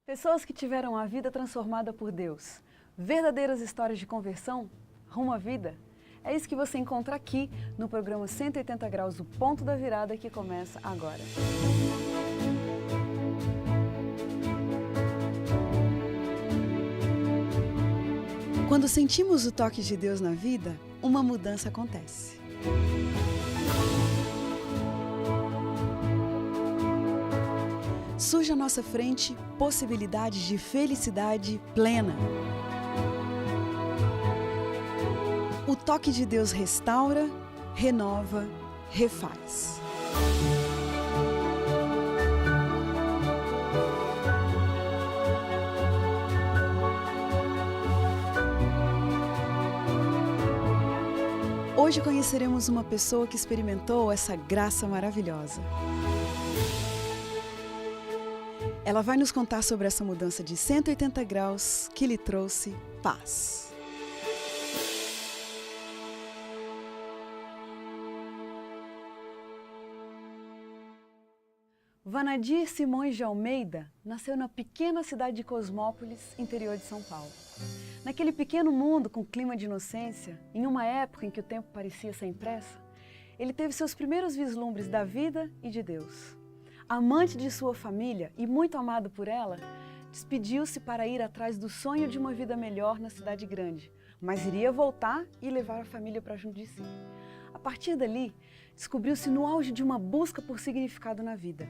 Pessoas que tiveram a vida transformada por Deus. Verdadeiras histórias de conversão rumo à vida. É isso que você encontra aqui no programa 180 Graus, o Ponto da Virada, que começa agora. Quando sentimos o toque de Deus na vida, uma mudança acontece. Surge à nossa frente possibilidades de felicidade plena. O toque de Deus restaura, renova, refaz. Hoje conheceremos uma pessoa que experimentou essa graça maravilhosa. Ela vai nos contar sobre essa mudança de 180 graus que lhe trouxe paz. Vanadir Simões de Almeida nasceu na pequena cidade de Cosmópolis, interior de São Paulo. Naquele pequeno mundo com clima de inocência, em uma época em que o tempo parecia sem pressa, ele teve seus primeiros vislumbres da vida e de Deus. Amante de sua família e muito amado por ela, despediu-se para ir atrás do sonho de uma vida melhor na cidade grande, mas iria voltar e levar a família para junto de si. A partir dali, descobriu-se no auge de uma busca por significado na vida.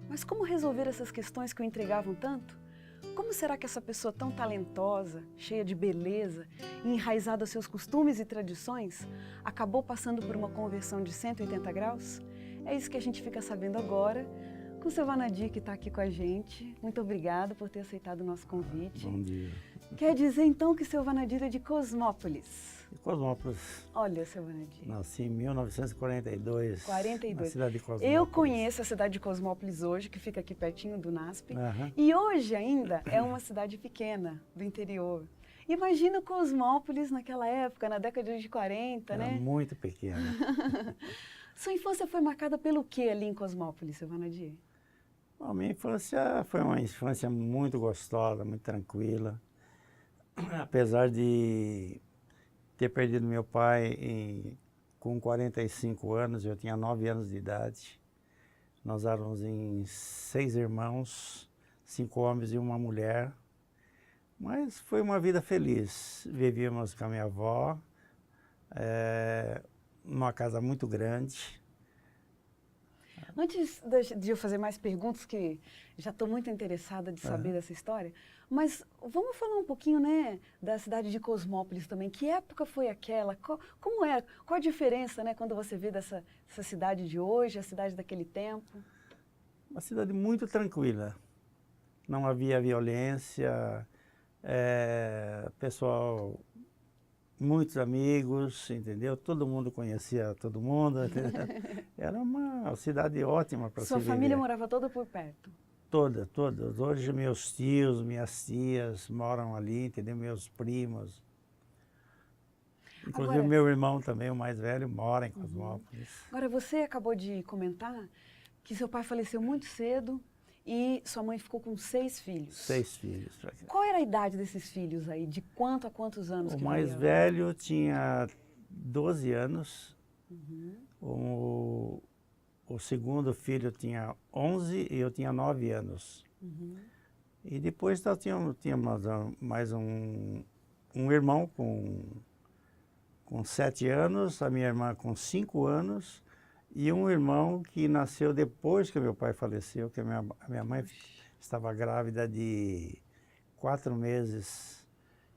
Mas como resolver essas questões que o intrigavam tanto? Como será que essa pessoa tão talentosa, cheia de beleza e enraizada aos seus costumes e tradições, acabou passando por uma conversão de 180 graus? É isso que a gente fica sabendo agora, com o seu Vanadir, que está aqui com a gente. Muito obrigada por ter aceitado o nosso convite. Bom dia. Quer dizer, então, que o seu Vanadir é de Cosmópolis? De Cosmópolis. Olha, seu Vanadir. Nasci em 1942. 42. Na cidade de Cosmópolis. Eu conheço a cidade de Cosmópolis hoje, que fica aqui pertinho do NASP. Aham. E hoje ainda é uma cidade pequena, do interior. Imagina Cosmópolis naquela época, na década de 40, Era né? muito pequena. Sua infância foi marcada pelo que ali em Cosmópolis, seu Vanadir? A minha infância foi uma infância muito gostosa, muito tranquila. Apesar de ter perdido meu pai com 45 anos, eu tinha 9 anos de idade. Nós éramos em 6 irmãos, 5 homens e uma mulher. Mas foi uma vida feliz. Vivíamos com a minha avó, numa casa muito grande. Antes de eu fazer mais perguntas, que já estou muito interessada de saber dessa história, mas vamos falar um pouquinho, né, da cidade de Cosmópolis também. Que época foi aquela? Como era? Qual a diferença, né, quando você vê dessa cidade de hoje, a cidade daquele tempo? Uma cidade muito tranquila. Não havia violência, pessoal, muitos amigos, entendeu? Todo mundo conhecia todo mundo, entendeu? Era uma cidade ótima para se viver. Sua família morava toda por perto? Toda. Hoje meus tios, minhas tias moram ali, entendeu? Meus primos. Inclusive Agora, meu irmão também, o mais velho, mora em Cosmópolis. Agora, você acabou de comentar que seu pai faleceu muito cedo e sua mãe ficou com 6 filhos. 6 filhos. Qual era a idade desses filhos aí? De quanto a quantos anos? O que mais velho tinha 12 anos. O segundo filho tinha 11 e eu tinha 9 anos. E depois nós tínhamos mais um irmão com 7 anos, a minha irmã com 5 anos, e um irmão que nasceu depois que meu pai faleceu, que a minha mãe estava grávida de 4 meses.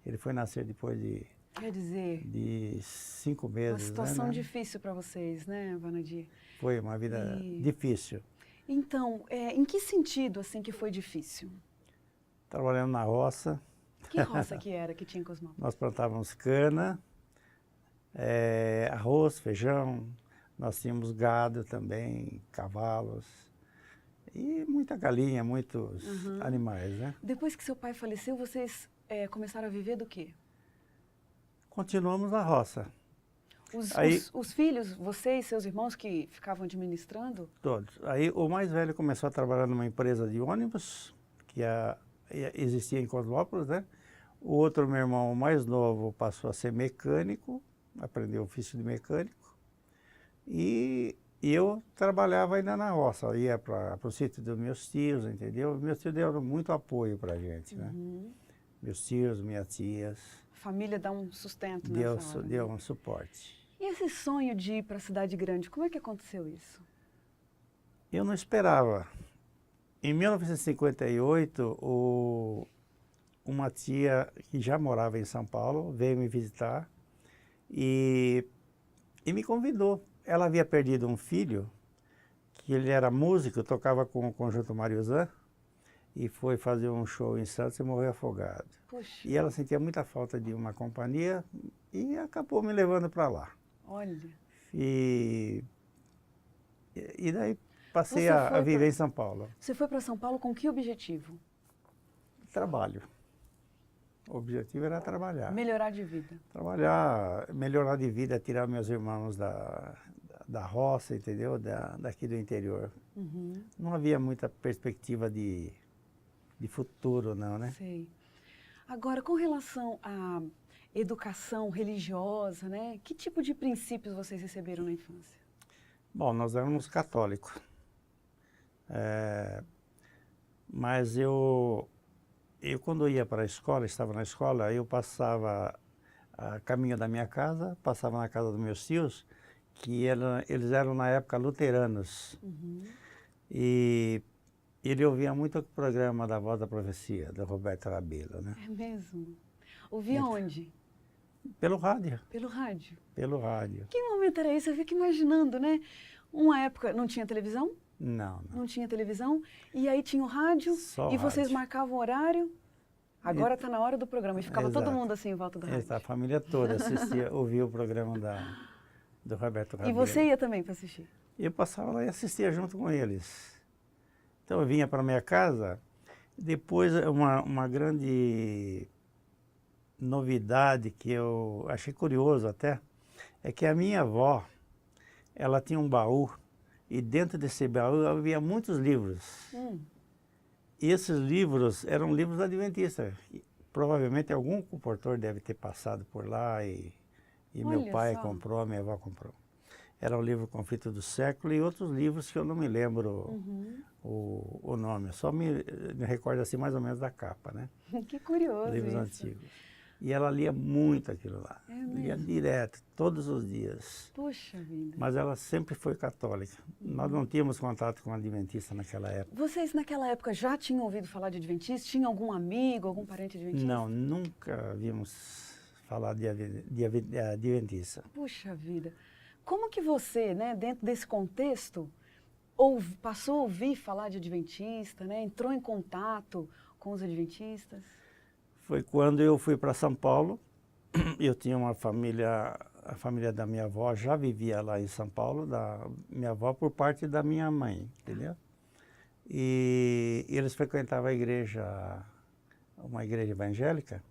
Ele foi nascer depois de... Quer dizer... de 5 meses, uma situação né? difícil para vocês, né, Vanadir? Foi uma vida difícil. Então, em que sentido, assim, que foi difícil? Trabalhando na roça. Que roça que era que tinha em Cosmópolis? Nós plantávamos cana, arroz, feijão. Nós tínhamos gado também, cavalos. E muita galinha, muitos animais, né? Depois que seu pai faleceu, vocês começaram a viver do quê? Continuamos na roça. Os filhos, vocês, seus irmãos que ficavam administrando? Todos. Aí o mais velho começou a trabalhar numa empresa de ônibus, que existia em Cosmópolis, né? O outro, meu irmão mais novo, passou a ser mecânico, aprendeu o ofício de mecânico. E eu trabalhava ainda na roça, eu ia para o sítio dos meus tios, entendeu? Meus tios deram muito apoio para a gente, né? Meus tios, minhas tias. A família dá um sustento nessa hora. Deu um suporte. E esse sonho de ir para a cidade grande, como é que aconteceu isso? Eu não esperava. Em 1958, uma tia que já morava em São Paulo veio me visitar e me convidou. Ela havia perdido um filho, que ele era músico, tocava com o Conjunto Mariozan, e foi fazer um show em Santos e morreu afogado. Puxa. E ela sentia muita falta de uma companhia e acabou me levando para lá. Olha. E daí passei a viver em São Paulo. Você foi para São Paulo com que objetivo? Trabalho. O objetivo era trabalhar. Melhorar de vida. Trabalhar, melhorar de vida, tirar meus irmãos da roça, entendeu? Daqui do interior. Não havia muita perspectiva de futuro, não, né? Sei. Agora, com relação à educação religiosa, né? Que tipo de princípios vocês receberam na infância? Bom, nós éramos católicos. Mas eu quando ia para a escola, estava na escola, eu passava a caminho da minha casa, passava na casa dos meus tios, que eles eram na época luteranos. E ele ouvia muito o programa da Voz da Profecia, do Roberto Rabelo, né? É mesmo? Ouvia onde? Pelo rádio. Pelo rádio? Pelo rádio. Que momento era esse? Eu fico imaginando, né? Uma época não tinha televisão? Não. Não tinha televisão, e aí tinha o rádio, Só e vocês rádio. marcavam o horário, agora está na hora do programa, e ficava todo mundo assim em volta do rádio. A família toda assistia, ouvia o programa do Roberto Rabelo. E você ia também para assistir? Eu passava lá e assistia junto com eles. Então eu vinha para minha casa, depois uma grande novidade que eu achei curioso até, é que a minha avó, ela tinha um baú, e dentro desse baú havia muitos livros. E esses livros eram livros adventistas. E, provavelmente algum comportor deve ter passado por lá e meu pai comprou, minha avó comprou. Era o livro Conflito do Século e outros livros que eu não me lembro o nome. Só me recordo assim mais ou menos da capa, né? Que curioso livros isso. antigos. E ela lia muito aquilo lá. Lia direto, todos os dias. Puxa vida. Mas ela sempre foi católica. Nós não tínhamos contato com adventista naquela época. Vocês naquela época já tinham ouvido falar de adventista? Tinha algum amigo, algum parente adventista? Não, nunca vimos falar de adventista. Puxa vida. Como que você, né, dentro desse contexto, passou a ouvir falar de adventista, né? Entrou em contato com os adventistas? Foi quando eu fui para São Paulo. Eu tinha uma família, a família da minha avó já vivia lá em São Paulo, da minha avó por parte da minha mãe, entendeu? E eles frequentavam a igreja, uma igreja evangélica,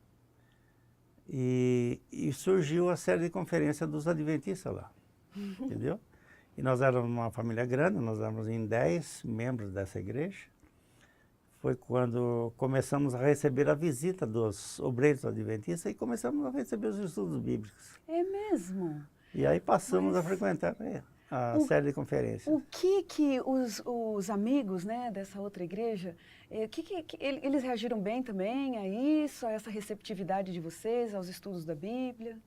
e surgiu a série de conferências dos adventistas lá, entendeu? E nós éramos uma família grande, nós éramos em 10 membros dessa igreja. Foi quando começamos a receber a visita dos obreiros adventistas e começamos a receber os estudos bíblicos. É mesmo? E aí passamos a frequentar a série de conferências. O que os amigos, né, dessa outra igreja, eles reagiram bem também a isso, a essa receptividade de vocês, aos estudos da Bíblia?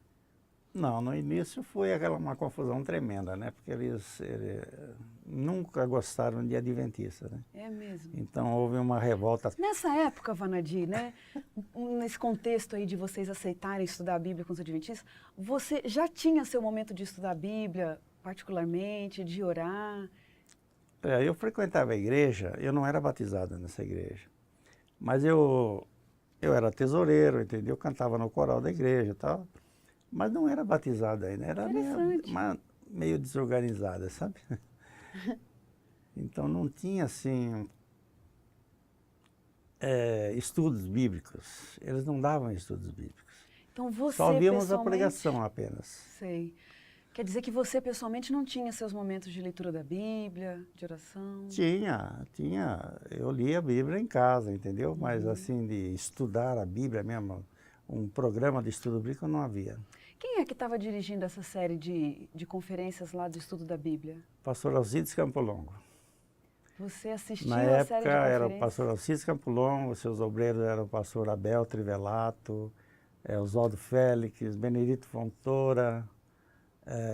Não, no início foi uma confusão tremenda, né? Porque eles nunca gostaram de adventista, né? É mesmo. Então houve uma revolta. Nessa época, Vanadi, né? Nesse contexto aí de vocês aceitarem estudar a Bíblia com os adventistas, você já tinha seu momento de estudar a Bíblia, particularmente, de orar? Eu frequentava a igreja, eu não era batizado nessa igreja, mas eu era tesoureiro, entendeu? Eu cantava no coral da igreja e tal. Mas não era batizada ainda, era meio desorganizada, sabe? Então não tinha, assim, estudos bíblicos. Eles não davam estudos bíblicos. Então você, só víamos a pregação apenas. Sei. Quer dizer que você, pessoalmente, não tinha seus momentos de leitura da Bíblia, de oração? Tinha. Eu lia a Bíblia em casa, entendeu? Mas assim, de estudar a Bíblia mesmo, um programa de estudo bíblico não havia. Quem é que estava dirigindo essa série de conferências lá do estudo da Bíblia? Pastor Alcides Campo Longo. Você assistiu Na a série de época conferências? era o pastor Alcides Campo Longo, seus obreiros eram o pastor Abel Trivelato, Oswaldo Félix, Benedito Fontoura,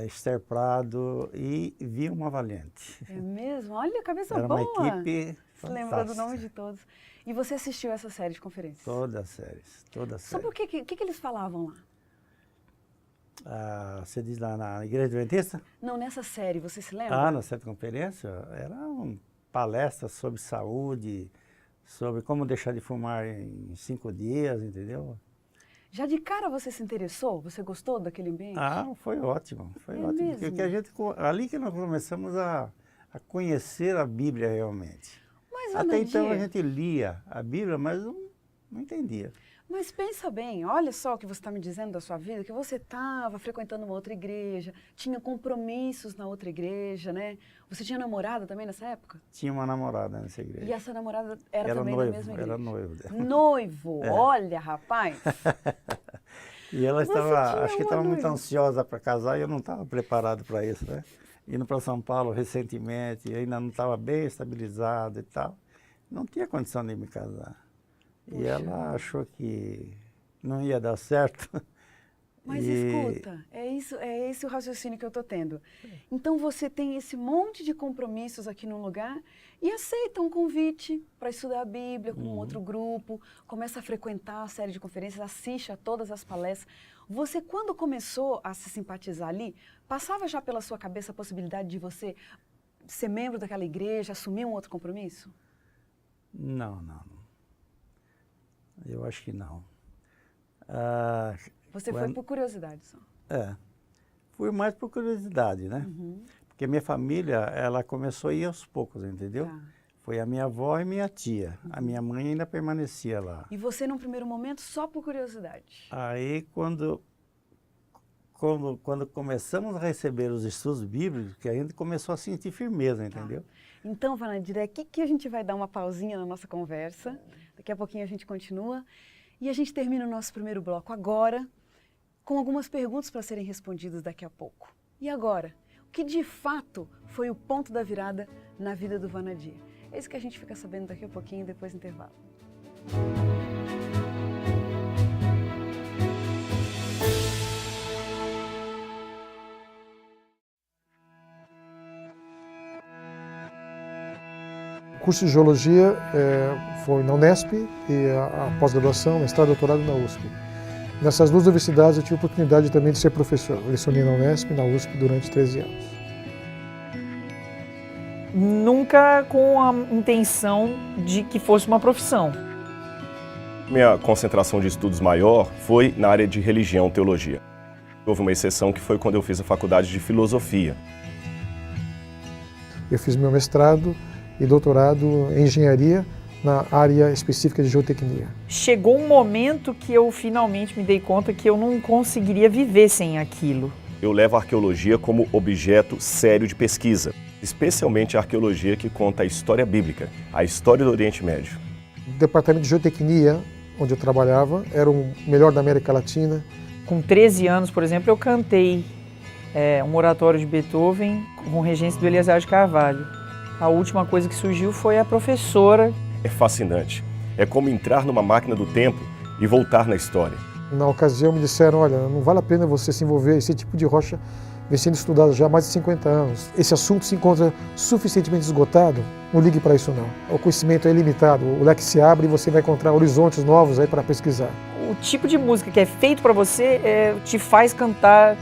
Esther Prado e Vilma Valente. É mesmo? Olha, cabeça Era boa! uma equipe Você lembra do nome fantástica. de todos. E você assistiu essa série de conferências? Todas as séries, todas as Sobre séries. o que eles falavam lá? Você diz lá na Igreja Adventista? Não, nessa série, você se lembra? Na série de conferência, eram palestras sobre saúde, sobre como deixar de fumar em 5 dias, entendeu? Já de cara você se interessou? Você gostou daquele ambiente? Foi ótimo, foi É ótimo. mesmo? Ali que nós começamos a conhecer a Bíblia realmente. Mas, Até então a Anadir, gente lia a Bíblia, mas não entendia. mas pensa bem, olha só o que você está me dizendo da sua vida, que você estava frequentando uma outra igreja, tinha compromissos na outra igreja, né? Você tinha namorada também nessa época? Tinha uma namorada nessa igreja. E essa namorada era Era também noivo, da mesma igreja? era noivo dela. Noivo, olha, rapaz. E ela Você tinha estava, acho que uma estava muito noiva. ansiosa para casar e eu não estava preparado para isso, né? Indo para São Paulo recentemente, ainda não estava bem estabilizado e tal. Não tinha condição de me casar. E Puxa. ela achou que não ia dar certo. Mas E- escuta, é esse o raciocínio que eu estou tendo. Então você tem esse monte de compromissos aqui num lugar e aceita um convite para estudar a Bíblia com um outro grupo, começa a frequentar a série de conferências, assiste a todas as palestras. Você, quando começou a se simpatizar ali, passava já pela sua cabeça a possibilidade de você ser membro daquela igreja, assumir um outro compromisso? Não. Eu acho que não. Você foi Quando- por curiosidade só. Fui mais por curiosidade, né? Uhum. Porque minha família, ela começou a ir aos poucos, entendeu? Tá. Foi a minha avó e minha tia. A minha mãe ainda permanecia lá. E você, num primeiro momento, só por curiosidade? Aí, quando começamos a receber os estudos bíblicos, que a gente começou a sentir firmeza, entendeu? Então, Vanadir, é aqui que a gente vai dar uma pausinha na nossa conversa. Daqui a pouquinho a gente continua. E a gente termina o nosso primeiro bloco agora, com algumas perguntas para serem respondidas daqui a pouco. E agora, o que de fato foi o ponto da virada na vida do Vanadir? É isso que a gente fica sabendo daqui a pouquinho, depois do intervalo. O curso de Geologia foi na Unesp e a pós-graduação, mestrado e doutorado na USP. Nessas duas universidades eu tive a oportunidade também de ser professor. Eu lecionei na Unesp e na USP durante 13 anos. Nunca com a intenção de que fosse uma profissão. Minha concentração de estudos maior foi na área de religião, teologia. Houve uma exceção que foi quando eu fiz a faculdade de filosofia. Eu fiz meu mestrado e doutorado em engenharia na área específica de geotecnia. Chegou um momento que eu finalmente me dei conta que eu não conseguiria viver sem aquilo. Eu levo a arqueologia como objeto sério de pesquisa, especialmente a arqueologia que conta a história bíblica, a história do Oriente Médio. O departamento de geotecnia, onde eu trabalhava, era o melhor da América Latina. Com 13 anos, por exemplo, eu cantei um oratório de Beethoven com regência do Eliezer de Carvalho. A última coisa que surgiu foi a professora. É fascinante. É como entrar numa máquina do tempo e voltar na história. Na ocasião me disseram, olha, não vale a pena você se envolver, esse tipo de rocha vem sendo estudado já há mais de 50 anos. Esse assunto se encontra suficientemente esgotado, não ligue para isso não. O conhecimento é ilimitado, o leque se abre e você vai encontrar horizontes novos aí para pesquisar. O tipo de música que é feito para você te faz cantar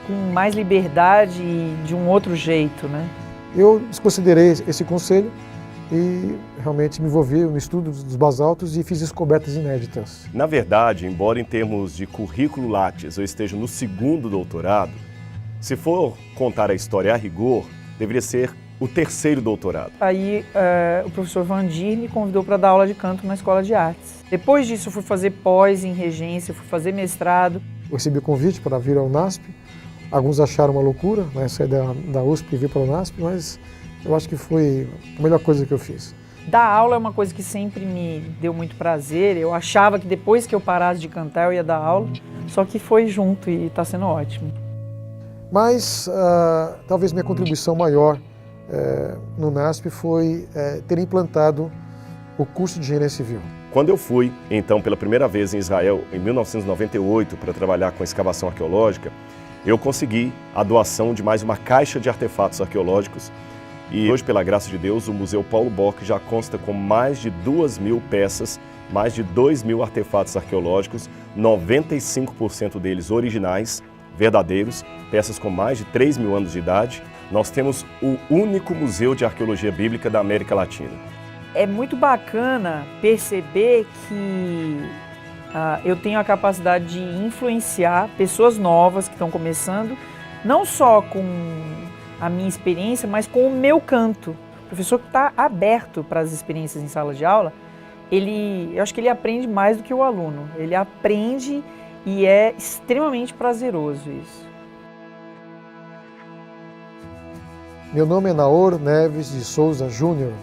com mais liberdade e de um outro jeito, né? Eu desconsiderei esse conselho e realmente me envolvi no estudo dos basaltos e fiz descobertas inéditas. Na verdade, embora em termos de currículo Lattes eu esteja no 2º doutorado, se for contar a história a rigor, deveria ser o 3º doutorado. Aí o professor Vandir me convidou para dar aula de canto na Escola de Artes. Depois disso eu fui fazer pós em regência, fui fazer mestrado. Eu recebi o convite para vir ao UNASP, Alguns acharam uma loucura, né, sair da USP e vir para o UNASP, mas eu acho que foi a melhor coisa que eu fiz. Dar aula é uma coisa que sempre me deu muito prazer. Eu achava que depois que eu parasse de cantar eu ia dar aula, só que foi junto e está sendo ótimo. Mas talvez minha contribuição maior no UNASP foi ter implantado o curso de Engenharia Civil. Quando eu fui, então, pela primeira vez em Israel, em 1998, para trabalhar com escavação arqueológica, eu consegui a doação de mais uma caixa de artefatos arqueológicos. E hoje, pela graça de Deus, o Museu Paulo Bock já consta com mais de 2.000 peças, mais de 2.000 artefatos arqueológicos, 95% deles originais, verdadeiros, peças com mais de 3.000 anos de idade. Nós temos o único museu de arqueologia bíblica da América Latina. É muito bacana perceber que eu tenho a capacidade de influenciar pessoas novas que estão começando, não só com a minha experiência, mas com o meu canto. O professor que está aberto para as experiências em sala de aula, eu acho que ele aprende mais do que o aluno. Ele aprende e é extremamente prazeroso isso. Meu nome é Naor Neves de Souza Júnior.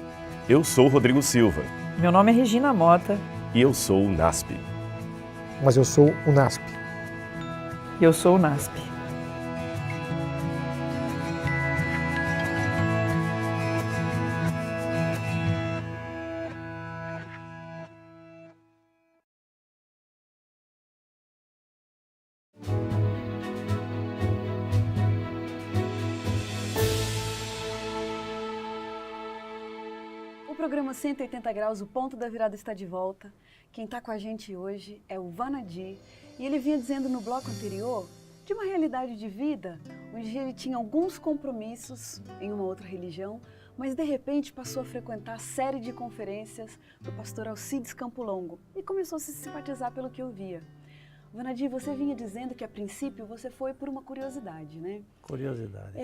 Eu sou Rodrigo Silva. Meu nome é Regina Mota. E eu sou o NASP. Mas eu sou o NASP. E eu sou o NASP. O programa 180 Graus, o Ponto da Virada está de volta. Quem está com a gente hoje é o Vanadi. E ele vinha dizendo no bloco anterior de uma realidade de vida onde ele tinha alguns compromissos em uma outra religião, mas de repente passou a frequentar a série de conferências do pastor Alcides Campo Longo e começou a se simpatizar pelo que eu via. Vanadi, você vinha dizendo que a princípio você foi por uma curiosidade, né? Curiosidade.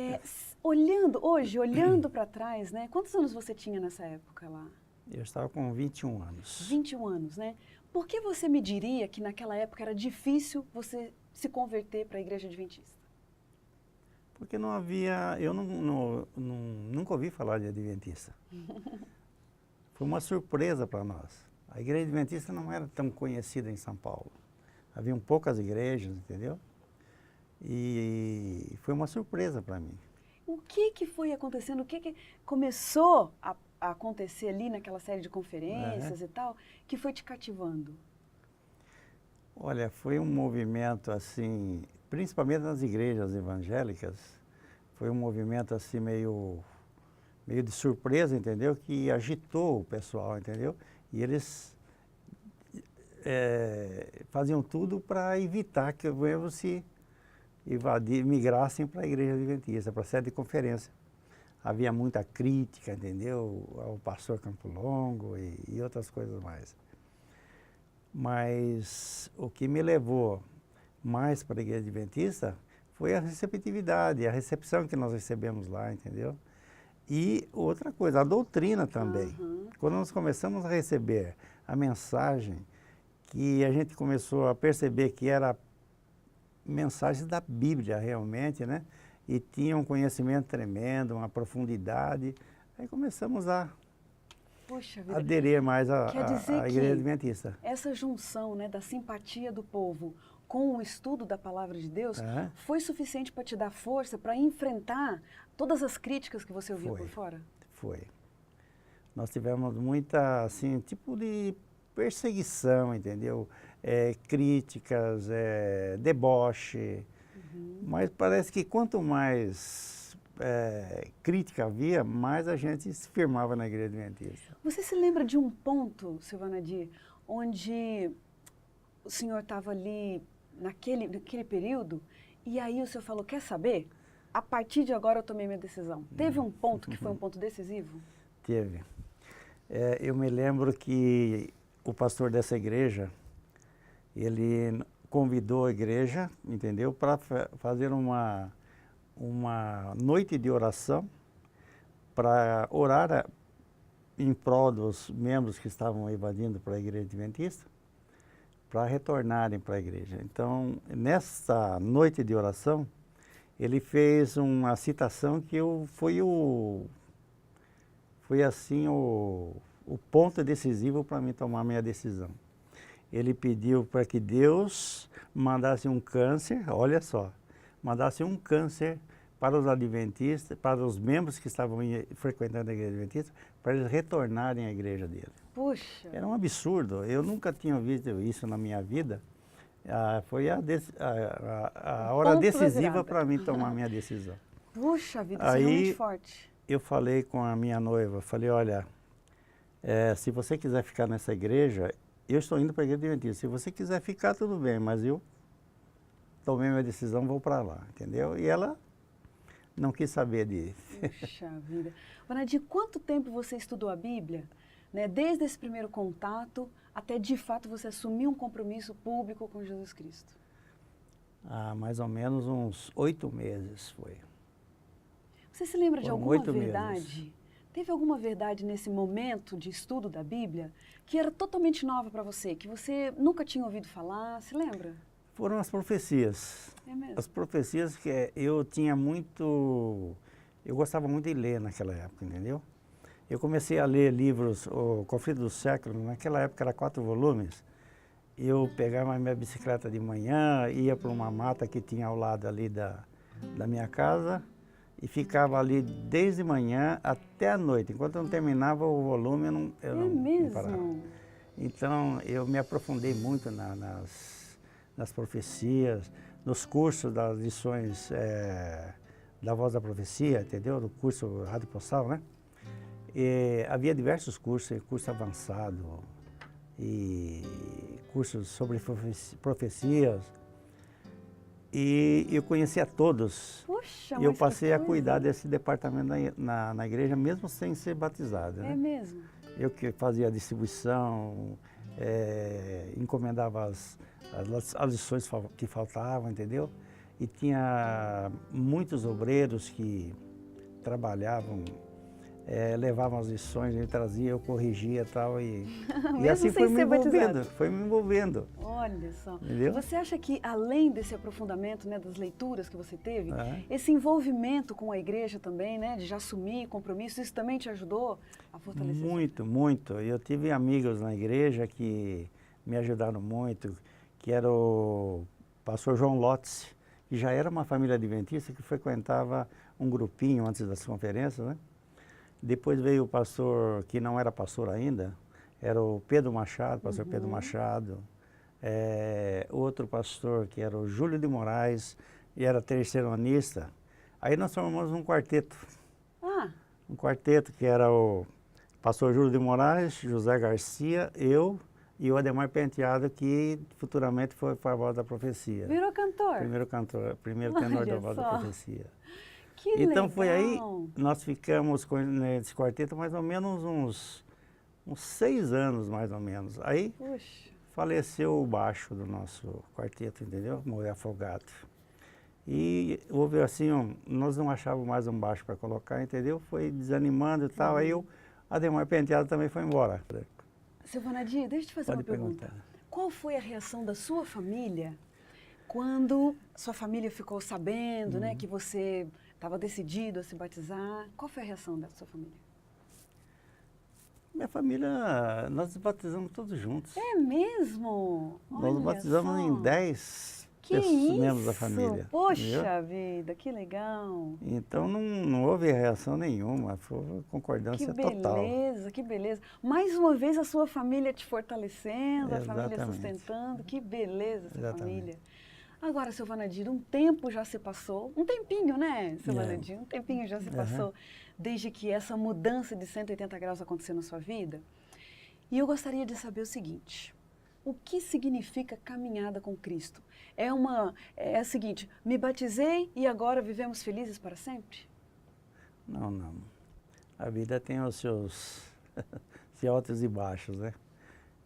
Olhando para trás, né? Quantos anos você tinha nessa época lá? Eu estava com 21 anos. 21 anos, né? Por que você me diria que naquela época era difícil você se converter para a Igreja Adventista? Porque não havia, eu nunca ouvi falar de Adventista. Foi uma surpresa para nós. A Igreja Adventista não era tão conhecida em São Paulo. Haviam poucas igrejas, entendeu? E foi uma surpresa para mim. O que foi acontecendo? O que começou a acontecer ali naquela série de conferências e tal, que foi te cativando? Olha, foi um movimento assim, principalmente nas igrejas evangélicas, foi um movimento assim meio de surpresa, entendeu? Que agitou o pessoal, entendeu? E eles faziam tudo para evitar que os membros se migrassem para a Igreja Adventista, para a sede de conferência. Havia muita crítica, entendeu? Ao pastor Campo Longo e outras coisas mais. Mas o que me levou mais para a Igreja Adventista foi a receptividade, a recepção que nós recebemos lá, entendeu? E outra coisa, a doutrina também. Quando nós começamos a receber a mensagem, que a gente começou a perceber que era mensagem da Bíblia realmente, né? E tinha um conhecimento tremendo, uma profundidade. Aí começamos a aderir mais à Igreja Adventista. Essa junção, né, da simpatia do povo com o estudo da Palavra de Deus foi suficiente para te dar força para enfrentar todas as críticas que você ouvia por fora? Foi. Nós tivemos muita, assim, tipo de perseguição, entendeu? Críticas, deboche. Mas parece que quanto mais crítica havia, mais a gente se firmava na Igreja Adventista. Você se lembra de um ponto, seu Vanadi, onde o senhor estava ali naquele período e aí o senhor falou, quer saber? A partir de agora eu tomei minha decisão. Teve um ponto que foi um ponto decisivo? Teve. Eu me lembro que o pastor dessa igreja, ele convidou a igreja, entendeu, para fazer uma noite de oração, para orar em prol dos membros que estavam evadindo para a Igreja Adventista, para retornarem para a igreja. Então, nessa noite de oração, ele fez uma citação que foi assim o ponto decisivo para mim tomar a minha decisão. Ele pediu para que Deus mandasse um câncer, olha só, mandasse um câncer para os adventistas, para os membros que estavam frequentando a igreja adventista, para eles retornarem à igreja dele. Puxa. Era um absurdo, eu nunca tinha visto isso na minha vida. Foi a hora Ponto da decisiva virada. para mim tomar a minha decisão. Puxa vida, isso é Aí- realmente forte. Eu falei com a minha noiva, falei, olha, se você quiser ficar nessa igreja, eu estou indo para a igreja adventista. Se você quiser ficar, tudo bem, mas eu tomei minha decisão, vou para lá, entendeu? E ela não quis saber de... Puxa vida. Vanadi, quanto tempo você estudou a Bíblia? Né? Desde esse primeiro contato até de fato você assumir um compromisso público com Jesus Cristo. mais ou menos uns 8 meses foi. Você se lembra de Foram alguma 8 meses. verdade? Teve alguma verdade nesse momento de estudo da Bíblia que era totalmente nova para você, que você nunca tinha ouvido falar? Se lembra? Foram as profecias. É mesmo? As profecias que eu tinha muito... Eu gostava muito de ler naquela época, entendeu? Eu comecei a ler livros, o Conflito do Século, naquela época era 4 volumes. Eu pegava a minha bicicleta de manhã, ia para uma mata que tinha ao lado ali da minha casa e ficava ali desde manhã até a noite. Enquanto eu não terminava o volume, eu não parava. mesmo? Então, eu me aprofundei muito nas profecias, nos cursos das lições da Voz da Profecia, entendeu? Do curso Rádio Postal, né? Havia diversos cursos, curso avançado e cursos sobre profecias. E eu conhecia todos. Puxa, E eu mas que passei a coisa. cuidar desse departamento na igreja, mesmo sem ser batizado, É né? mesmo? Eu que fazia a distribuição, encomendava as lições que faltavam, entendeu? E tinha muitos obreiros que trabalhavam, levavam as lições, ele trazia, eu corrigia e tal. E Mesmo assim sem foi me ser batizado. envolvendo, foi me envolvendo. Olha só. Entendeu? Você acha que, além desse aprofundamento, né, das leituras que você teve, É. esse envolvimento com a igreja também, né, de já assumir compromisso, isso também te ajudou a fortalecer? Muito, muito. Eu tive amigos na igreja que me ajudaram muito, que era o pastor João Lotz, que já era uma família adventista que frequentava um grupinho antes das conferências, né? Depois veio o pastor, que não era pastor ainda, era o Pedro Machado, pastor Pedro Machado. Outro pastor que era o Júlio de Moraes, e era terceironista. Aí nós formamos um quarteto. Ah, Um quarteto que era o pastor Júlio de Moraes, José Garcia, eu e o Ademar Penteado, que futuramente foi para a Voz da Profecia. virou cantor? Primeiro tenor Olha da Voz da só. Profecia. Que Então legal. foi aí, nós ficamos nesse quarteto mais ou menos uns 6 anos, mais ou menos. Aí Puxa, faleceu o baixo do nosso quarteto, entendeu? Morreu afogado. E houve assim, nós não achávamos mais um baixo para colocar, entendeu? Foi desanimando e tal, aí o Ademar Penteado também foi embora. seu Vanadi, deixa eu te fazer Pode uma pergunta. perguntar. Qual foi a reação da sua família quando sua família ficou sabendo, né, que você estava decidido a se batizar? Qual foi a reação da sua família? Minha família, nós batizamos todos juntos. É mesmo? Nós Olha batizamos só. em 10 Que membros da isso? família. Poxa entendeu? vida, que legal. Então não houve reação nenhuma, foi concordância total. Que beleza. Mais uma vez a sua família te fortalecendo, a família Exatamente. sustentando. Que beleza essa Exatamente. família. Agora, seu Vanadir, um tempo já se passou, um tempinho, né, seu É. Vanadir? Um tempinho já se passou, desde que essa mudança de 180 graus aconteceu na sua vida. E eu gostaria de saber o seguinte, o que significa caminhada com Cristo? É o seguinte, me batizei e agora vivemos felizes para sempre? Não. A vida tem os seus altos e baixos, né?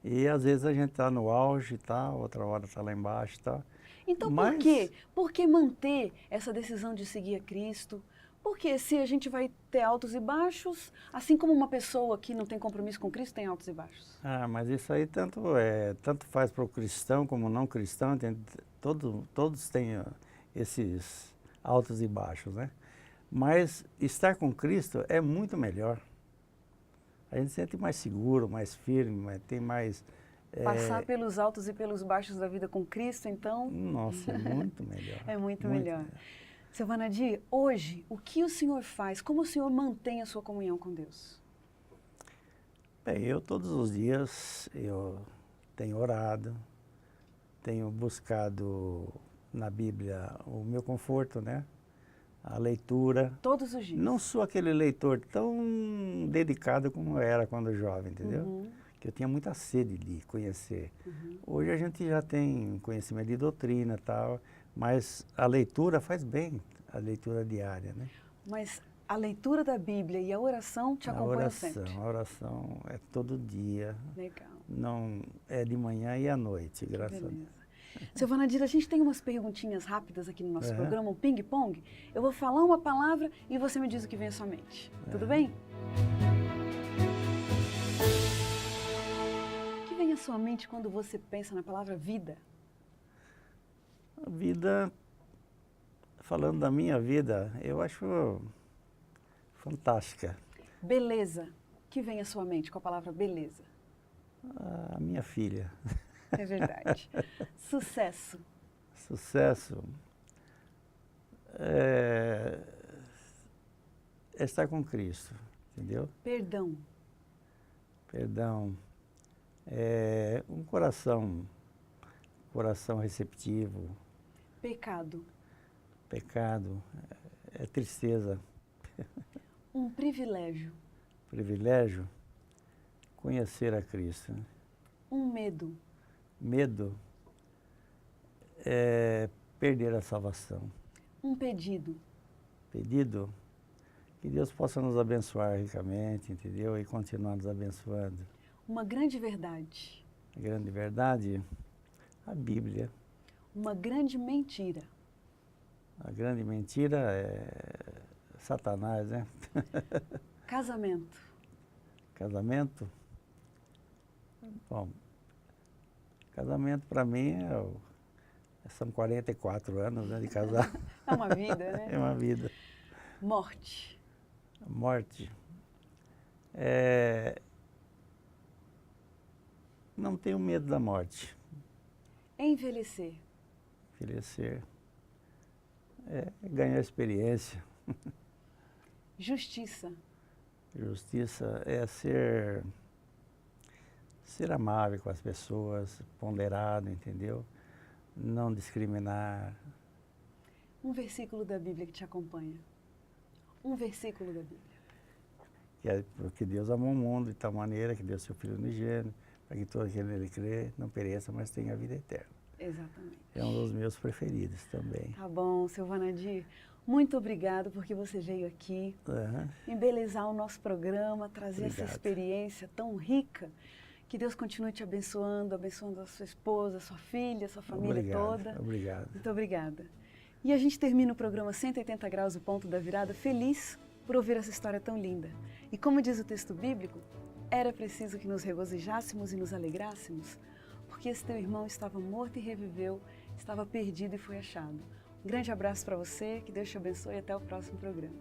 E às vezes a gente está no auge e tal, outra hora está lá embaixo e tal. Então, Mas- por quê? Por que manter essa decisão de seguir a Cristo? Porque se a gente vai ter altos e baixos, assim como uma pessoa que não tem compromisso com Cristo tem altos e baixos. Mas isso aí tanto faz para o cristão como não cristão, todos têm esses altos e baixos, né? Mas estar com Cristo é muito melhor. A gente se sente mais seguro, mais firme, tem mais... Passar pelos altos e pelos baixos da vida com Cristo, então... Nossa, é muito melhor. É muito melhor. Seu Vanadir, hoje, o que o senhor faz? Como o senhor mantém a sua comunhão com Deus? Bem, eu todos os dias eu tenho orado, tenho buscado na Bíblia o meu conforto, né? A leitura. Todos os dias? Não sou aquele leitor tão dedicado como eu era quando jovem, entendeu? Que eu tinha muita sede de conhecer. Hoje a gente já tem conhecimento de doutrina e tal, mas a leitura faz bem, a leitura diária, né? Mas a leitura da Bíblia e a oração te acompanham sempre? A oração é todo dia. Legal. Não é de manhã e à noite, graças a Deus. Seu Vanadir, a gente tem umas perguntinhas rápidas aqui no nosso programa, um ping-pong. Eu vou falar uma palavra e você me diz o que vem à sua mente. Tudo bem? O que vem à sua mente quando você pensa na palavra vida? A vida, falando da minha vida, eu acho fantástica. Beleza. O que vem à sua mente com a palavra beleza? A minha filha. É verdade. Sucesso. Sucesso é estar com Cristo, entendeu? Perdão. Perdão é um coração receptivo. Pecado. Pecado é tristeza. Um privilégio. Privilégio, conhecer a Cristo. Um medo. Medo é perder a salvação. Um pedido. Pedido, que Deus possa nos abençoar ricamente, entendeu? E continuar nos abençoando. Uma grande verdade. A grande verdade, a Bíblia. Uma grande mentira. A grande mentira é Satanás, né? Casamento. Casamento? Bom, casamento para mim são 44 anos, né, de casar. É uma vida, né? É uma vida. Morte. Morte. Não tenho medo da morte. Envelhecer. Envelhecer é ganhar experiência. Justiça. Justiça é ser amável com as pessoas, ponderado, entendeu? Não discriminar. Um versículo da Bíblia que te acompanha. Um versículo da Bíblia. Porque Deus amou o mundo de tal maneira que deu seu Filho unigênito, para que todo aquele nele crê não pereça, mas tenha a vida eterna. Exatamente. É um dos meus preferidos também. Tá bom, seu Vanadir. Muito obrigado porque você veio aqui embelezar o nosso programa, trazer essa experiência tão rica. Que Deus continue te abençoando, abençoando a sua esposa, a sua filha, a sua família toda. Obrigado. Muito obrigada. E a gente termina o programa 180 Graus, o Ponto da Virada, feliz por ouvir essa história tão linda. E como diz o texto bíblico, era preciso que nos regozijássemos e nos alegrássemos, porque esse teu irmão estava morto e reviveu, estava perdido e foi achado. Um grande abraço para você, que Deus te abençoe e até o próximo programa.